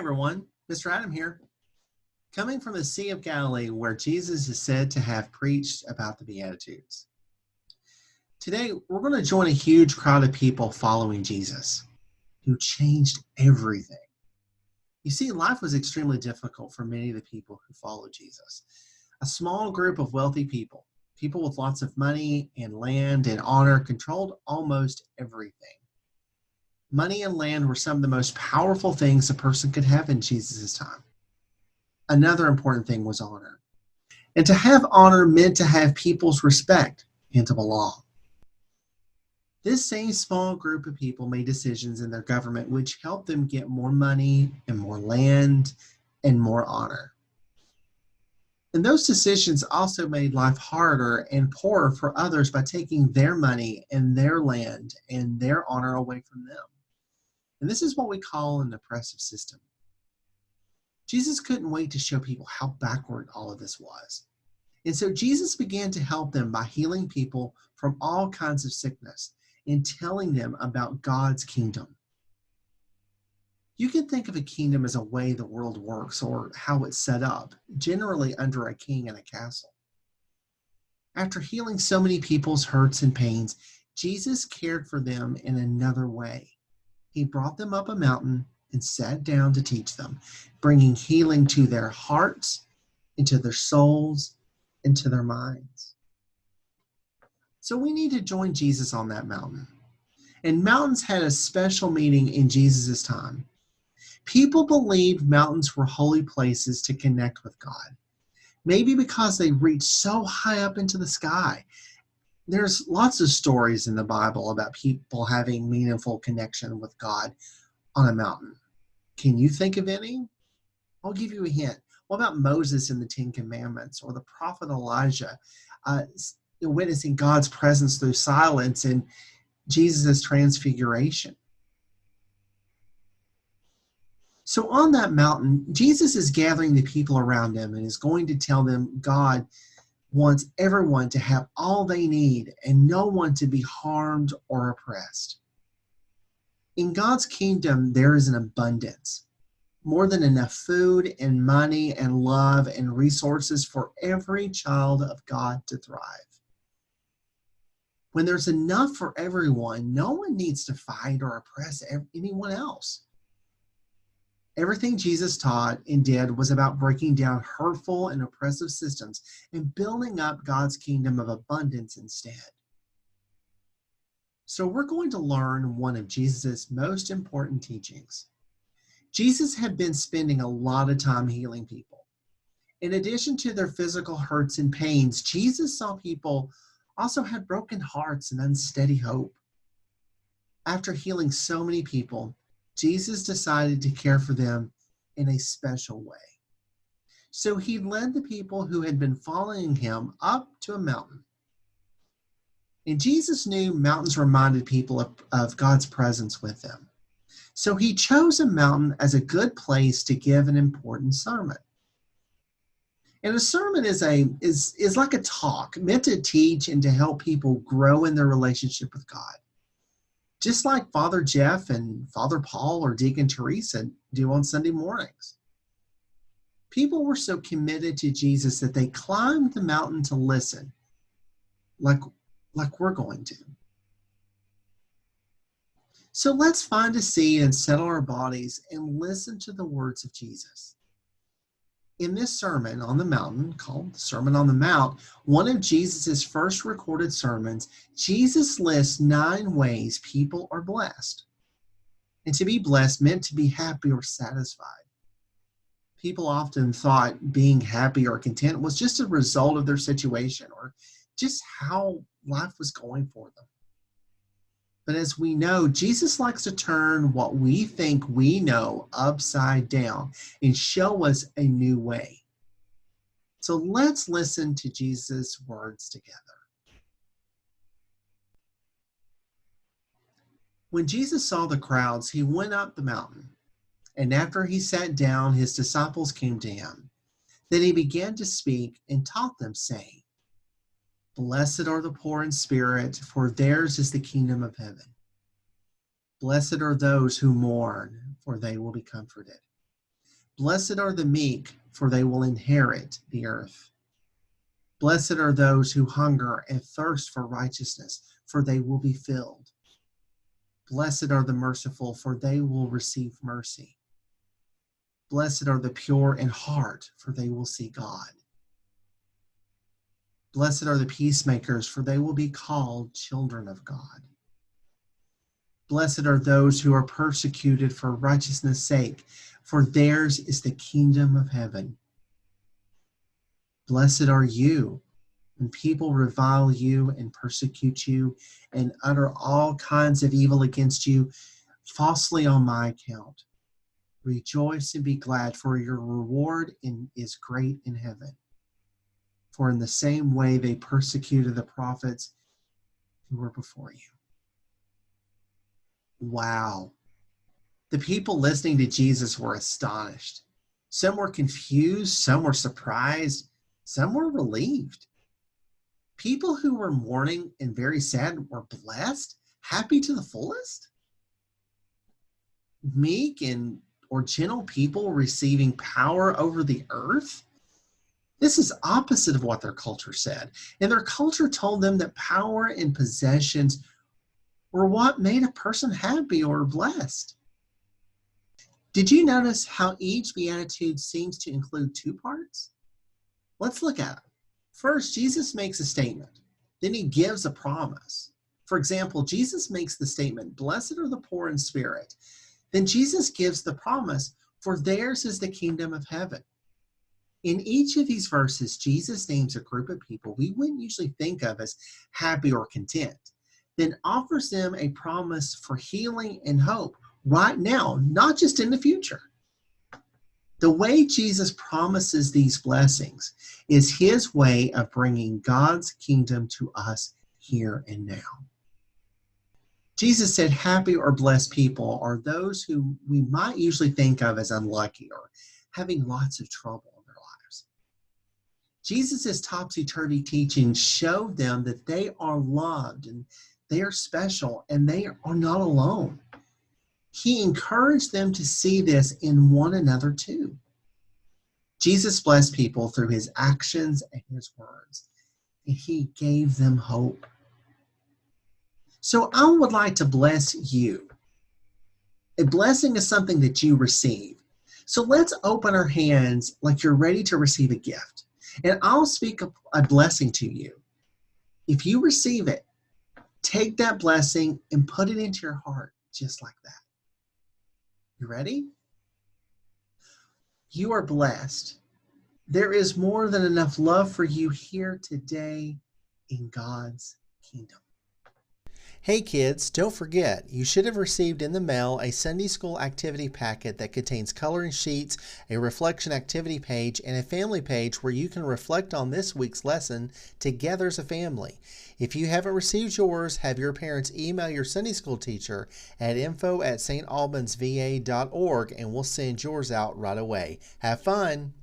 everyone, Mr. Adam here, coming from the Sea of Galilee where Jesus is said to have preached about the Beatitudes. Today, we're going to join a huge crowd of people following Jesus, who changed everything. You see, life was extremely difficult for many of the people who followed Jesus. A small group of wealthy people, people with lots of money and land and honor, controlled almost everything. Money and land were some of the most powerful things a person could have in Jesus' time. Another important thing was honor. And to have honor meant to have people's respect and to belong. This same small group of people made decisions in their government which helped them get more money and more land and more honor. And those decisions also made life harder and poorer for others by taking their money and their land and their honor away from them. And this is what we call an oppressive system. Jesus couldn't wait to show people how backward all of this was. And so Jesus began to help them by healing people from all kinds of sickness and telling them about God's kingdom. You can think of a kingdom as a way the world works or how it's set up, generally under a king in a castle. After healing so many people's hurts and pains, Jesus cared for them in another way. He brought them up a mountain and sat down to teach them, bringing healing to their hearts, into their souls, into their minds. So we need to join Jesus on that mountain. And mountains had a special meaning in Jesus' time. People believed mountains were holy places to connect with God, maybe because they reached so high up into the sky. There's lots of stories in the Bible about people having meaningful connection with God on a mountain. Can you think of any? I'll give you a hint. What about Moses and the Ten Commandments, or the prophet Elijah witnessing God's presence through silence and Jesus' transfiguration? So on that mountain, Jesus is gathering the people around him and is going to tell them God wants everyone to have all they need and no one to be harmed or oppressed. In God's kingdom, there is an abundance, more than enough food and money and love and resources for every child of God to thrive. When there's enough for everyone, no one needs to fight or oppress anyone else. Everything Jesus taught and did was about breaking down hurtful and oppressive systems and building up God's kingdom of abundance instead. So we're going to learn one of Jesus' most important teachings. Jesus had been spending a lot of time healing people. In addition to their physical hurts and pains, Jesus saw people also had broken hearts and unsteady hope. After healing so many people, Jesus decided to care for them in a special way. So he led the people who had been following him up to a mountain. And Jesus knew mountains reminded people of God's presence with them. So he chose a mountain as a good place to give an important sermon. And a sermon is like a talk meant to teach and to help people grow in their relationship with God. Just like Father Jeff and Father Paul or Deacon Teresa do on Sunday mornings. People were so committed to Jesus that they climbed the mountain to listen, like we're going to. So let's find a seat and settle our bodies and listen to the words of Jesus. In this sermon on the mountain, called the Sermon on the Mount, one of Jesus' first recorded sermons, Jesus lists 9 ways people are blessed. And to be blessed meant to be happy or satisfied. People often thought being happy or content was just a result of their situation or just how life was going for them. But as we know, Jesus likes to turn what we think we know upside down and show us a new way. So let's listen to Jesus' words together. When Jesus saw the crowds, he went up the mountain. And after he sat down, his disciples came to him. Then he began to speak and taught them, saying, "Blessed are the poor in spirit, for theirs is the kingdom of heaven. Blessed are those who mourn, for they will be comforted. Blessed are the meek, for they will inherit the earth. Blessed are those who hunger and thirst for righteousness, for they will be filled. Blessed are the merciful, for they will receive mercy. Blessed are the pure in heart, for they will see God. Blessed are the peacemakers, for they will be called children of God. Blessed are those who are persecuted for righteousness' sake, for theirs is the kingdom of heaven. Blessed are you when people revile you and persecute you and utter all kinds of evil against you falsely on my account. Rejoice and be glad, for your reward is great in heaven. For in the same way they persecuted the prophets who were before you. Wow. The people listening to Jesus were astonished. Some were confused, some were surprised, some were relieved. People who were mourning and very sad were blessed, happy to the fullest. Meek or gentle people receiving power over the earth. This is opposite of what their culture said. And their culture told them that power and possessions were what made a person happy or blessed. Did you notice how each beatitude seems to include two parts? Let's look at it. First, Jesus makes a statement. Then he gives a promise. For example, Jesus makes the statement, "Blessed are the poor in spirit." Then Jesus gives the promise, "For theirs is the kingdom of heaven." In each of these verses, Jesus names a group of people we wouldn't usually think of as happy or content, then offers them a promise for healing and hope right now, not just in the future. The way Jesus promises these blessings is his way of bringing God's kingdom to us here and now. Jesus said happy or blessed people are those who we might usually think of as unlucky or having lots of trouble in their lives. Jesus' topsy-turvy teachings showed them that they are loved and they are special and they are not alone. He encouraged them to see this in one another too. Jesus blessed people through his actions and his words, and he gave them hope. So I would like to bless you. A blessing is something that you receive. So let's open our hands like you're ready to receive a gift. And I'll speak a blessing to you. If you receive it, take that blessing and put it into your heart just like that. You ready? You are blessed. There is more than enough love for you here today in God's kingdom. Hey kids, don't forget, you should have received in the mail a Sunday School activity packet that contains coloring sheets, a reflection activity page, and a family page where you can reflect on this week's lesson together as a family. If you haven't received yours, have your parents email your Sunday School teacher at info@stalbansva.org and we'll send yours out right away. Have fun!